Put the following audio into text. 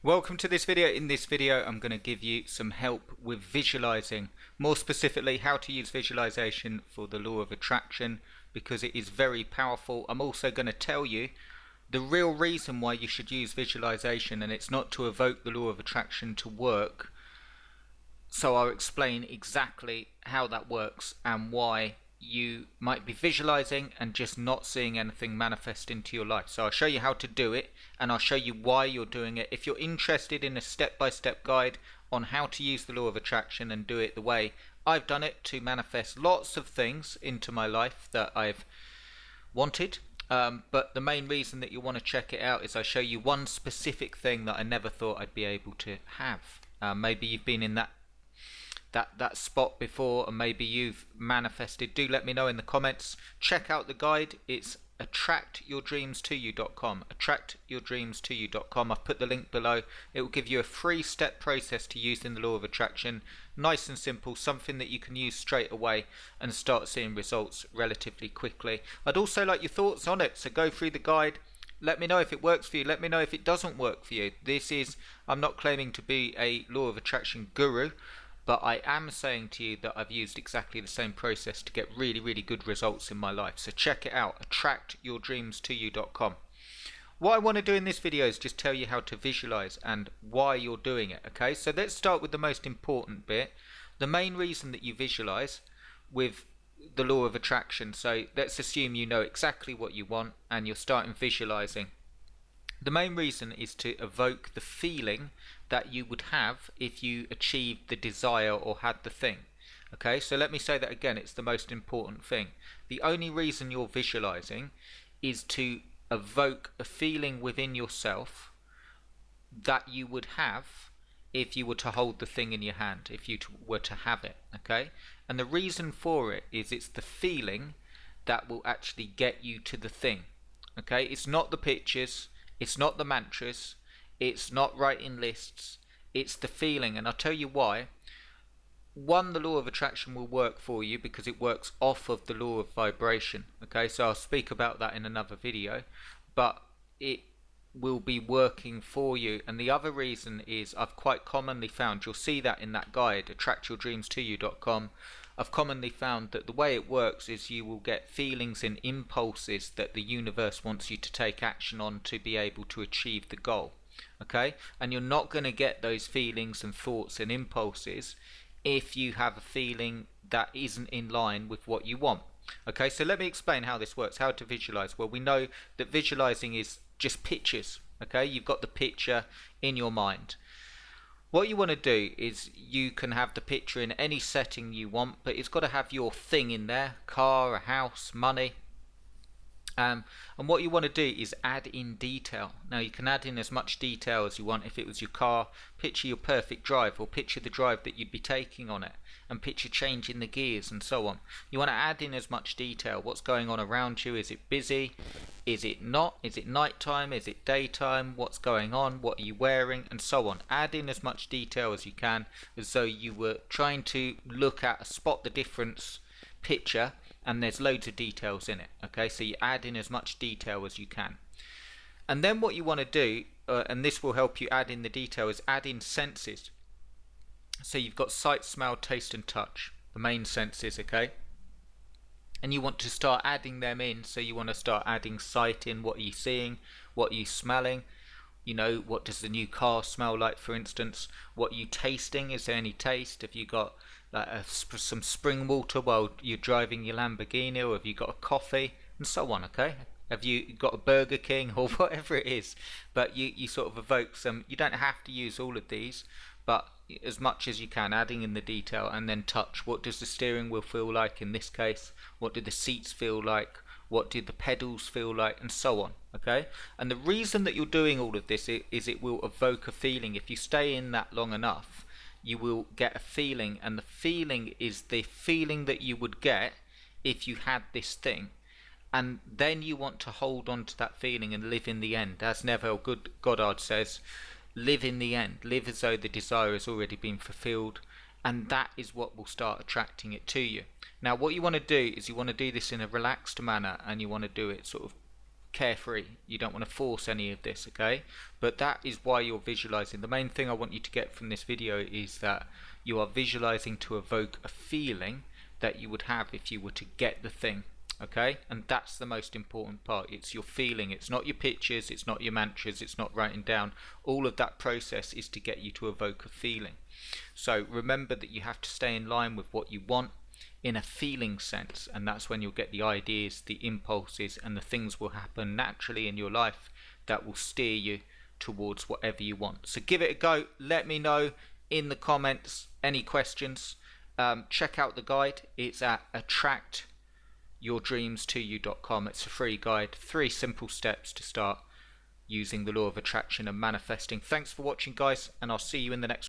Welcome to this video. In this video I'm going to give you some help with visualizing, more specifically how to use visualization for the law of attraction, because it is very powerful. I'm also going to tell you the real reason why you should use visualization, and it's not to evoke the law of attraction to work. So I'll explain exactly how that works and why you might be visualizing and just not seeing anything manifest into your life. So I'll show you how to do it, and I'll show you why you're doing it. If you're interested in a step-by-step guide on how to use the law of attraction and do it the way I've done it to manifest lots of things into my life that I've wanted, but the main reason that you want to check it out is I show you one specific thing that I never thought I'd be able to have. Maybe you've been in that spot before, and maybe you've manifested. Do let me know in the comments. Check out the guide. It's attractyourdreamstoyou.com. attractyourdreamstoyou.com. I've put the link below. It will give you a 3-step process to using the law of attraction. Nice and simple, something that you can use straight away and start seeing results relatively quickly. I'd also like your thoughts on it, so go through the guide. Let me know if it works for you. Let me know if it doesn't work for you. I'm not claiming to be a law of attraction guru, but I am saying to you that I've used exactly the same process to get really, really good results in my life. So check it out, attractyourdreamstoyou.com. What I want to do in this video is just tell you how to visualize and why you're doing it, okay? So let's start with the most important bit. The main reason that you visualize with the law of attraction. So let's assume you know exactly what you want and you're starting visualizing. The main reason is to evoke the feeling that you would have if you achieved the desire or had the thing. Okay, so let me say that again. It's the most important thing. The only reason you're visualizing is to evoke a feeling within yourself that you would have if you were to hold the thing in your hand, if you were to have it. Okay, and the reason for it is it's the feeling that will actually get you to the thing. Okay, it's not the pictures, it's not the mantras, it's not writing lists, it's the feeling. And I'll tell you why. One, the law of attraction will work for you because it works off of the law of vibration. Okay, so I'll speak about that in another video, but it will be working for you. And the other reason is I've quite commonly found, you'll see that in that guide, attractyourdreamstoyou.com, I've commonly found that the way it works is you will get feelings and impulses that the universe wants you to take action on to be able to achieve the goal. Okay, and you're not going to get those feelings and thoughts and impulses if you have a feeling that isn't in line with what you want. Okay, so let me explain how this works, how to visualize. Well, we know that visualizing is just pictures. Okay, you've got the picture in your mind. What you want to do is you can have the picture in any setting you want, but it's got to have your thing in there: car, a house, money. And what you want to do is add in detail. Now you can add in as much detail as you want. If it was your car, picture your perfect drive, or picture the drive that you'd be taking on it, and picture changing the gears and so on. You want to add in as much detail. What's going on around you? Is it busy? Is it not? Is it nighttime? Is it daytime? What's going on? What are you wearing? And so on. Add in as much detail as you can, as though you were trying to look at a spot the difference picture, and there's loads of details in it. Okay, so you add in as much detail as you can. And then what you want to do, and this will help you add in the detail, is add in senses. So you've got sight, smell, taste and touch, the main senses. Okay, and you want to start adding them in. So you want to start adding sight in. What are you seeing? What are you smelling? You know, what does the new car smell like, for instance? What are you tasting? Is there any taste? Have you got like some spring water while you're driving your Lamborghini, or have you got a coffee, and so on? Okay, have you got a Burger King or whatever it is? But you sort of evoke some. You don't have to use all of these, but as much as you can, adding in the detail. And then touch. What does the steering wheel feel like in this case? What do the seats feel like? What do the pedals feel like, and so on? Okay, and the reason that you're doing all of this is it will evoke a feeling. If you stay in that long enough, you will get a feeling, and the feeling is the feeling that you would get if you had this thing. And then you want to hold on to that feeling and live in the end. As Neville Goddard says, live in the end, live as though the desire has already been fulfilled, and that is what will start attracting it to you. Now what you want to do is you want to do this in a relaxed manner, and you want to do it sort of carefree. You don't want to force any of this, okay? But that is why you're visualizing. The main thing I want you to get from this video is that you are visualizing to evoke a feeling that you would have if you were to get the thing, okay? And that's the most important part. It's your feeling. It's not your pictures, it's not your mantras, it's not writing down. All of that process is to get you to evoke a feeling. So remember that you have to stay in line with what you want in a feeling sense, and that's when you'll get the ideas, the impulses, and the things will happen naturally in your life that will steer you towards whatever you want. So give it a go. Let me know in the comments any questions. Check out the guide. It's at attractyourdreamstoyou.com. It's a free guide, 3 simple steps to start using the law of attraction and manifesting. Thanks for watching, guys, and I'll see you in the next